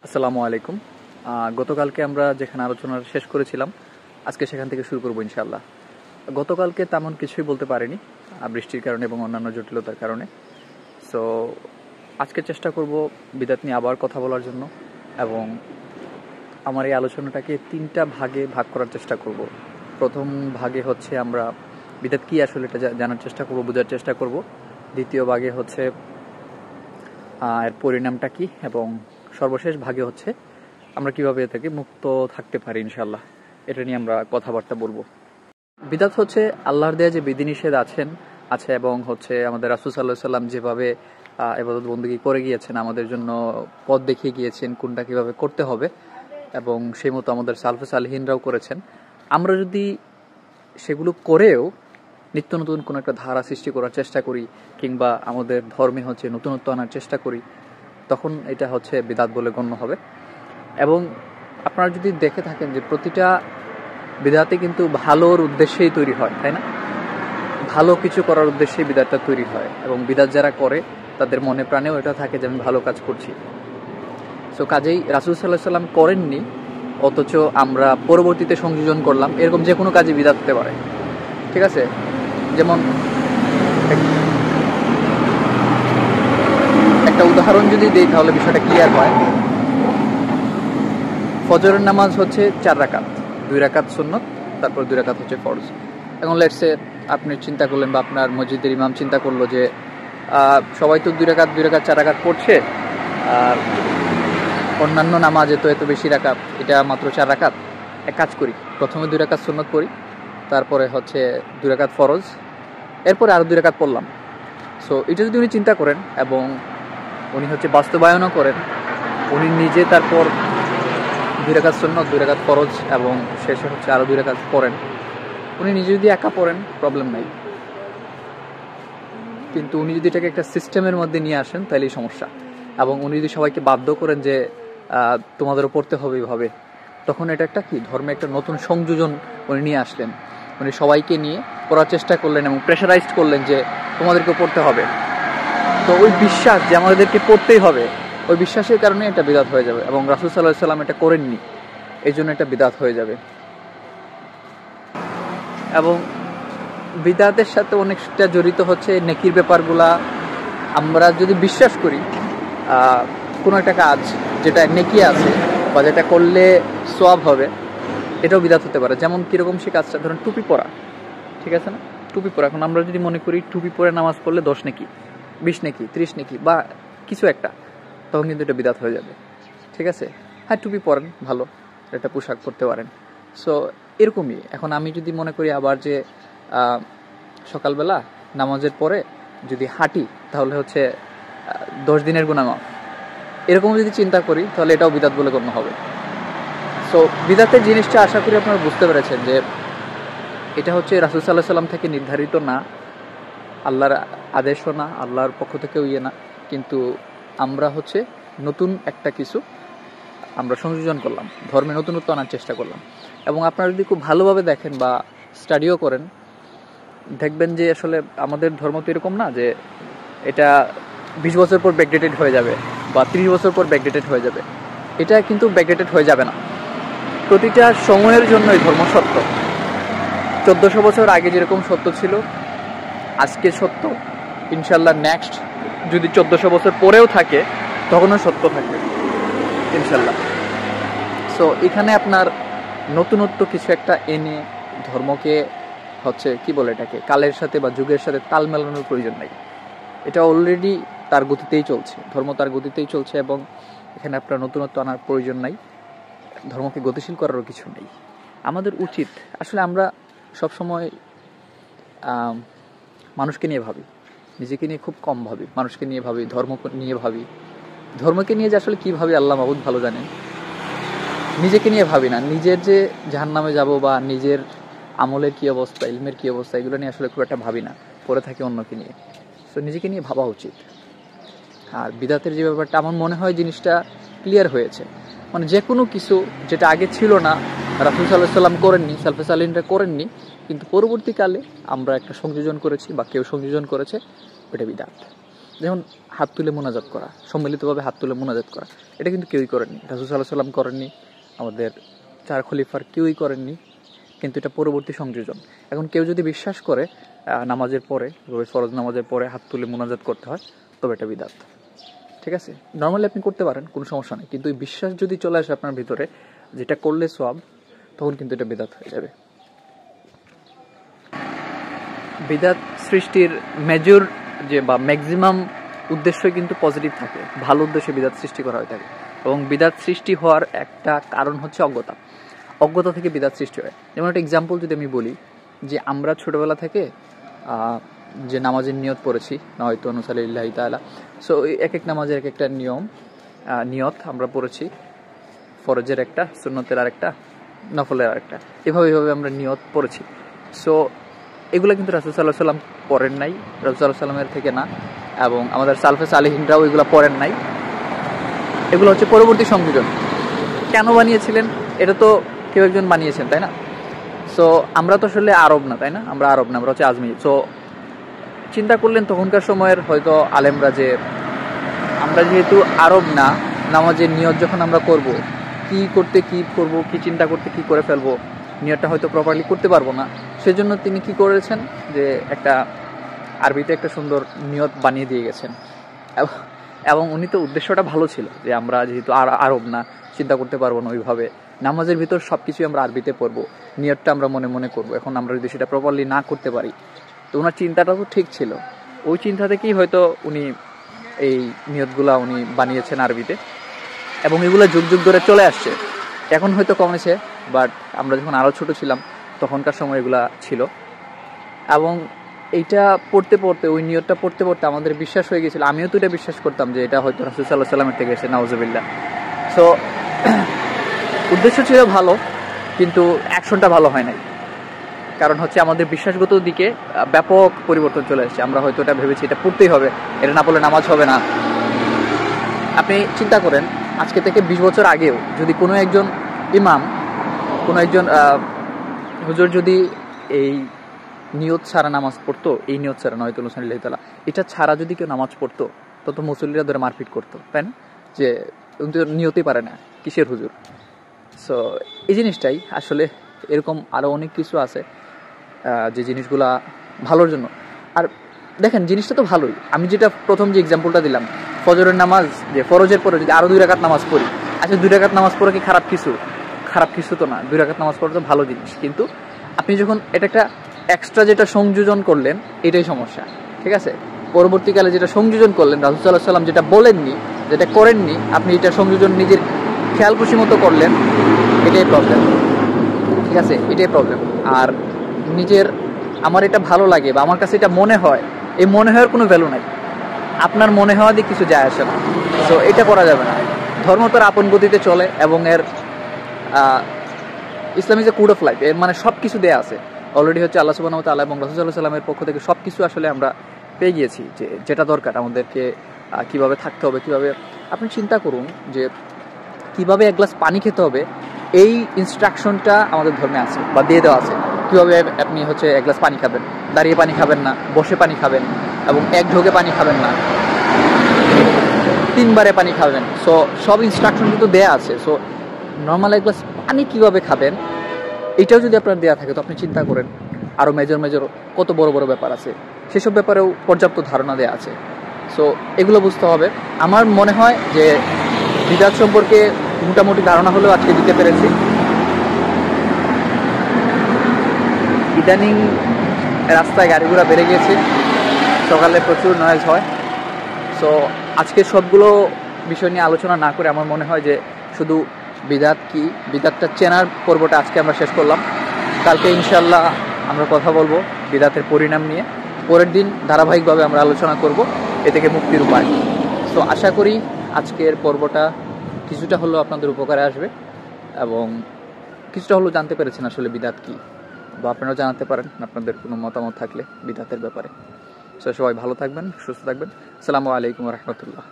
আসসালামু আলাইকুম। গতকালকে আমরা যেখানে আলোচনা শেষ করেছিলাম আজকে সেখান থেকে শুরু করব ইনশাআল্লাহ। গতকালকে তেমন কিছুই বলতে পারিনি বৃষ্টির কারণে এবং অন্যান্য জটিলতার কারণে। সো আজকে চেষ্টা করব বিদাত নিয়ে আবার কথা বলার জন্য এবং আমার এই আলোচনাটাকে 3টা ভাগে ভাগ করার চেষ্টা করব। প্রথম ভাগে হচ্ছে আমরা বিদাত কি আসলে এটা জানার চেষ্টা করব, বোঝার চেষ্টা করব। দ্বিতীয় ভাগে হচ্ছে এর পরিণামটা কি, এবং সর্বশেষ ভাগে হচ্ছে আমরা কিভাবে এ থেকে মুক্ত থাকতে পারি ইনশাআল্লাহ, এটা নিয়ে আমরা কথাবার্তা বলবো। বিদাত হচ্ছে আল্লাহর দেয়া যে বিধিনিষেধ আছে এবং হচ্ছে আমাদের রাসূল সাল্লাল্লাহু আলাইহি সাল্লাম যেভাবে ইবাদত বন্দেগী করে গিয়েছেন, আমাদের জন্য পথ দেখিয়ে গিয়েছেন কোনটা কিভাবে করতে হবে, এবং সেই মতো আমাদের সালফে সালেহিনরাও করেছেন। আমরা যদি সেগুলো করেও নিত্য নতুন কোনো একটা ধারা সৃষ্টি করার চেষ্টা করি কিংবা আমাদের ধর্মে হচ্ছে নতুনত্ব আনার চেষ্টা করি, তখন এটা হচ্ছে বিদাত বলে গণ্য হবে। এবং আপনারা যদি দেখে থাকেন যে প্রতিটা বিদাতে কিন্তু ভালোর উদ্দেশ্যেই তৈরি হয়, তাই না? ভালো কিছু করার উদ্দেশ্যেই বিদাতটা তৈরি হয়, এবং বিদাত যারা করে তাদের মনে প্রাণেও এটা থাকে যে আমি ভালো কাজ করছি। সো কাজেই রাসূল সাল্লাল্লাহু আলাইহি সাল্লাম করেননি, অথচ আমরা পরবর্তীতে সংযোজন করলাম, এরকম যে কোনো কাজে বিদাত হতে পারে। ঠিক আছে, যেমন একটা উদাহরণ যদি দিই তাহলে বিষয়টা ক্লিয়ার হয়। ফজরের নামাজ হচ্ছে 4 রাকাত, 2 রাকাত সুন্নত, তারপর 2 রাকাত হচ্ছে ফরজ। এখন লেটস সে আপনি চিন্তা করলেন বা আপনার মসজিদের ইমাম চিন্তা করলো যে সবাই তো 2 রাকাত 4 রাকাত পড়ছে, আর অন্যান্য নামাজে তো এত বেশি রাকাত, এটা মাত্র 4 রাকাত। এক কাজ করি, প্রথমে 2 রাকাত সুন্নত পড়ি, তারপরে হচ্ছে 2 রাকাত ফরজ, এরপরে আরো 2 রাকাত পড়লাম। সো এটা যদি উনি চিন্তা করেন এবং উনি হচ্ছে বাস্তবায়নও করেন, উনি নিজে তারপর 2 রাকাত সুন্নত, 2 রাকাত ফরজ এবং শেষে হচ্ছে আরো 2 রাকাত পড়েন, উনি নিজে যদি একা পড়েন প্রবলেম নাই, কিন্তু উনি যদি এটাকে একটা সিস্টেমের মধ্যে নিয়ে আসেন তাহলেই সমস্যা। এবং উনি যদি সবাইকে বাধ্য করেন যে তোমাদেরও পড়তে হবে এইভাবে, তখন এটা একটা কি ধর্মে একটা নতুন সংযোজন উনি নিয়ে আসলেন। উনি সবাইকে নিয়ে পড়ার চেষ্টা করলেন এবং প্রেশারাইজড করলেন যে তোমাদেরকে পড়তে হবে। তো ওই বিশ্বাস যে আমাদেরকে পড়তেই হবে, ওই বিশ্বাসের কারণে এটা বিদাত হয়ে যাবে, এবং রাসূল সাল্লাল্লাহু আলাইহি সাল্লাম এটা করেননি, এই জন্য এটা বিদাত হয়ে যাবে। এবং বিদাতের সাথে অনেকটা জড়িত হচ্ছে নেকির ব্যাপারগুলা। আমরা যদি বিশ্বাস করি কোনো একটা কাজ যেটা নেকি আছে বা যেটা করলে সওয়াব হবে, এটাও বিদাত হতে পারে। যেমন কীরকম সে কাজটা, ধরুন টুপি পরা, ঠিক আছে না? টুপি পরা, এখন আমরা যদি মনে করি টুপি পরে নামাজ পড়লে 10 নেকি, 20 নেকি, 30 নেকি বা কিছু একটা, তখন কিন্তু এটা বিদাত হয়ে যাবে। ঠিক আছে, হ্যাঁ টুপি পরেন, ভালো, একটা পোশাক পরতে পারেন। সো এরকমই এখন আমি যদি মনে করি আবার যে সকালবেলা নামাজের পরে যদি হাঁটি তাহলে হচ্ছে 10 দিনের গুনাহ মাফ, এরকম যদি চিন্তা করি তাহলে এটাও বিদাত বলে গণ্য হবে। সো বিদাতের জিনিসটা আশা করি আপনারা বুঝতে পেরেছেন যে এটা হচ্ছে রাসূল সাল্লাল্লাহু আলাইহি সাল্লাম থেকে নির্ধারিত না, আল্লাহর আদেশও না, আল্লাহর পক্ষ থেকেও না, কিন্তু আমরা হচ্ছে নতুন একটা কিছু আমরা সংযোজন করলাম, ধর্মে নতুনত্ব আনার চেষ্টা করলাম। এবং আপনারা যদি খুব ভালোভাবে দেখেন বা স্টাডিও করেন, দেখবেন যে আসলে আমাদের ধর্ম তো এরকম না যে এটা 20 বছর পর ব্যাকডেটেড হয়ে যাবে বা 30 বছর পর ব্যাকডেটেড হয়ে যাবে। এটা কিন্তু ব্যাকডেটেড হয়ে যাবে না, প্রতিটা সময়ের জন্যই ধর্ম সত্য। 1400 বছর আগে যেরকম সত্য ছিল আজকে সত্য, ইনশাল্লাহ নেক্সট যদি 1400 বছর পরেও থাকে তখনও সত্য থাকবে ইনশাল্লাহ। সো এখানে আপনার নতুনত্ব কিছু একটা এনে ধর্মকে হচ্ছে কি বলে এটাকে কালের সাথে বা যুগের সাথে তাল মেলানোর প্রয়োজন নাই। এটা অলরেডি তার গতিতেই চলছে, ধর্ম তার গতিতেই চলছে, এবং এখানে আপনার নতুনত্ব আনার প্রয়োজন নাই, ধর্মকে গতিশীল করারও কিছু নেই। আমাদের উচিত আসলে আমরা সবসময় মানুষকে নিয়ে ভাবি, নিজেকে নিয়ে খুব কম ভাবি, মানুষকে নিয়ে ভাবি, ধর্ম নিয়ে ভাবি। ধর্মকে নিয়ে যে আসলে কী ভাবি আল্লাহ মাবুদ ভালো জানেন, নিজেকে নিয়ে ভাবি না। নিজের যে জাহান্নামে যাব বা নিজের আমলের কী অবস্থা, ইলমের কী অবস্থা, এগুলো নিয়ে আসলে খুব একটা ভাবি না, পরে থাকি অন্যকে নিয়ে। সো নিজেকে নিয়ে ভাবা উচিত। আর বিদাতের যে ব্যাপারটা আমার মনে হয় জিনিসটা ক্লিয়ার হয়েছে, মানে যে কোনো কিছু যেটা আগে ছিল না, রাসূল সাল্লাল্লাহু আলাইহি সাল্লাম করেননি, সালফে সালেহিনরা করেননি, কিন্তু পরবর্তীকালে আমরা একটা সংযোজন করেছি বা কেউ সংযোজন করেছে, ওটা বিদাত। যেমন হাত তুলে মোনাজাত করা, সম্মিলিতভাবে হাত তুলে মোনাজাত করা, এটা কিন্তু কেউই করেননি। রাসূল সাল্লাল্লাহু আলাইহি ওয়াসাল্লাম করেননি, আমাদের 4 খলিফার কেউই করেননি, কিন্তু এটা পরবর্তী সংযোজন। এখন কেউ যদি বিশ্বাস করে নামাজের পরে, ফরজ নামাজের পরে হাত তুলে মোনাজাত করতে হয়, তবে এটা বিদআত। ঠিক আছে, নর্মালি আপনি করতে পারেন, কোনো সমস্যা নেই, কিন্তু এই বিশ্বাস যদি চলে আসে আপনার ভিতরে যেটা করলে সওয়াব, তখন কিন্তু এটা বিদআত হয়ে যাবে। বিদআত সৃষ্টির মেজর যে বা ম্যাক্সিমাম উদ্দেশ্যই কিন্তু পজিটিভ থাকে, ভালো উদ্দেশ্যে বিদআত সৃষ্টি করা হয়ে থাকে। এবং বিদআত সৃষ্টি হওয়ার একটা কারণ হচ্ছে অজ্ঞতা থেকে বিদআত সৃষ্টি হয়। যেমন একটা এক্সাম্পল যদি আমি বলি, যে আমরা ছোটবেলা থেকে যে নামাজের নিয়ত পড়েছি, নয়তো নুসাল্লিল্লাহি তাআলা, সো এক এক নামাজের এক একটা নিয়ত আমরা পড়েছি, ফরজের একটা, সুন্নতের আরেকটা, নফলের আরেকটা, এভাবে আমরা নিয়ত পড়েছি। সো এগুলো কিন্তু রাসূল সাল্লাল্লাহু আলাইহি ওয়াসাল্লাম পড়েন নাই, রাসূল সাল্লাল্লাহু আলাইহি ওয়াসাল্লামের থেকে না, এবং আমাদের সালফে সালেহিনরাও এগুলো পড়েন নাই। এগুলো হচ্ছে পরবর্তী সংযোজন। কেন বানিয়েছিলেন? এটা তো কেউ একজন বানিয়েছেন, তাই না? সো আমরা তো আসলে আরব না, তাই না? আমরা আরব না, আমরা হচ্ছে আজমি। সো চিন্তা করলেন তখনকার সময়ের হয়তো আলেমরা যে আমরা যেহেতু আরব না, নামাজের নিয়ত যখন আমরা করব, কি করব, কি চিন্তা করতে কি করে ফেলবো, নিয়তটা হয়তো প্রপারলি করতে পারবো না। সেজন্য তিনি কি করেছেন, যে একটা আরবিতে একটা সুন্দর নিয়ত বানিয়ে দিয়ে গেছেন। এবং উনি তো উদ্দেশ্যটা ভালো ছিল, যে আমরা যেহেতু আরব না, চিন্তা করতে পারবো না ওইভাবে, নামাজের ভিতর সব কিছুই আমরা আরবিতে পড়বো, নিয়তটা আমরা মনে মনে করবো। এখন আমরা যদি সেটা প্রপারলি না করতে পারি, তো ওনার চিন্তাটা তো ঠিক ছিল, ওই চিন্তা থেকেই হয়তো উনি এই নিয়তগুলা উনি বানিয়েছেন আরবিতে, এবং এগুলো যুগ যুগ ধরে চলে আসছে। এখন হয়তো কমেছে, বাট আমরা যখন আরও ছোট ছিলাম তখনকার সময় এগুলা ছিল। এবং এইটা পড়তে পড়তে, ওই নিয়তটা পড়তে পড়তে আমাদের বিশ্বাস হয়ে গেছিল, আমিও তো এটা বিশ্বাস করতাম যে এটা হয়তো রাসূল সাল্লাল্লাহু আলাইহি ওয়াসাল্লামের থেকে এসে, নাউজুবিল্লাহ। সো উদ্দেশ্য ছিল ভালো, কিন্তু অ্যাকশনটা ভালো হয় নাই। কারণ হচ্ছে আমাদের বিশ্বাসগত দিকে ব্যাপক পরিবর্তন চলে আসছে। আমরা হয়তো এটা ভেবেছি এটা পড়তেই হবে, এটা না পড়লে নামাজ হবে না। আপনি চিন্তা করেন, আজকে থেকে 20 বছর আগেও যদি কোনো একজন ইমাম, কোনো একজন হুজুর যদি এই নিয়ত ছাড়া নামাজ পড়তো, এই নিয়ত ছাড়া নয়তো নুসাল্লিল্লাহি তাআলা, এটা ছাড়া যদি কেউ নামাজ পড়তো, তত মুসল্লিরা ধরে মারপিট করতো, তাই না? যে নিয়তই পারে না, কিসের হুজুর। সো এই জিনিসটাই আসলে, এরকম আরও অনেক কিছু আছে যে জিনিসগুলা ভালোর জন্য। আর দেখেন, জিনিসটা তো ভালোই। আমি যেটা প্রথম যে এক্সাম্পলটা দিলাম, ফজরের নামাজ, যে ফরজের পরে যদি আরও 2 রাকাত নামাজ পড়ি, আচ্ছা 2 রাকাত নামাজ পড়া কি খারাপ কিছু তো না, 2 রাকাত নামাজ পড়া তো ভালো জিনিস। কিন্তু আপনি যখন এটা একটা এক্সট্রা যেটা সংযোজন করলেন, এটাই সমস্যা। ঠিক আছে, পরবর্তীকালে যেটা সংযোজন করলেন, রাসূল সাল্লাল্লাহু আলাইহি ওয়াসাল্লাম যেটা বলেননি, যেটা করেননি, আপনি এটা সংযোজন নিজের খেয়াল খুশি মতো করলেন, এটাই প্রবলেম। ঠিক আছে, এটাই প্রবলেম। আর নিজের, আমার এটা ভালো লাগে বা আমার কাছে এটা মনে হয়, এই মনে হওয়ার কোনো ভ্যালু নাই। আপনার মনে হওয়া দিয়ে কিছু যায় আসে না। সো এটা করা যাবে না। ধর্ম তার আপন গতিতে চলে, এবং এর Islam is a code of life, এর মানে সব কিছু দেয়া আছে অলরেডি। হচ্ছে আল্লাহ সুবহানাহু ওয়া তাআলা এবং রাসূল সাল্লাল্লাহু আলাইহি ওয়াসাল্লামের পক্ষ থেকে সব কিছু আসলে আমরা পেয়ে গিয়েছি, যে যেটা দরকার আমাদেরকে, কিভাবে থাকতে হবে, কিভাবে। আপনি চিন্তা করুন যে কিভাবে এক গ্লাস পানি খেতে হবে, এই ইনস্ট্রাকশনটা আমাদের ধর্মে আছে বা দিয়ে দেওয়া আছে। কীভাবে আপনি হচ্ছে এক গ্লাস পানি খাবেন, দাঁড়িয়ে পানি খাবেন না, বসে পানি খাবেন, এবং এক ঢোকে পানি খাবেন না, 3 বারে পানি খাবেন। সো সব ইনস্ট্রাকশন কিন্তু দেয়া আছে। সো নর্মাল এক গ্লাস পানি কীভাবে খাবেন, এটাও যদি আপনার দেওয়া থাকে, তো আপনি চিন্তা করেন আরও মেজর কত বড় বড় ব্যাপার আছে, সেসব ব্যাপারেও পর্যাপ্ত ধারণা দেওয়া আছে। সো এগুলো বুঝতে হবে। আমার মনে হয় যে বিদআত সম্পর্কে মোটামুটি ধারণা হলেও আজকে দিতে পেরেছি। ইদানিং রাস্তায় গাড়ি ঘোড়া বেড়ে গিয়েছে, সকালে প্রচুর নয়েজ হয়। সো আজকে সবগুলো বিষয় নিয়ে আলোচনা না করে আমার মনে হয় যে শুধু বিদআত কি, বিদআতটা চেনার পর্বটা আজকে আমরা শেষ করলাম। কালকে ইনশাআল্লাহ আমরা কথা বলবো বিদআতের পরিণাম নিয়ে। পরের দিন ধারাবাহিকভাবে আমরা আলোচনা করব এ থেকে মুক্তির উপায়। সো আশা করি আজকের পর্বটা কিছুটা হলেও আপনাদের উপকারে আসবে, এবং কিছুটা হলেও জানতে পেরেছেন আসলে বিদআত কি, বা আপনারাও জানাতে পারেন আপনাদের কোনো মতামত থাকলে বিদআতের ব্যাপারে। সো সবাই ভালো থাকবেন, সুস্থ থাকবেন। আসসালামু আলাইকুম ওয়া রাহমাতুল্লাহ।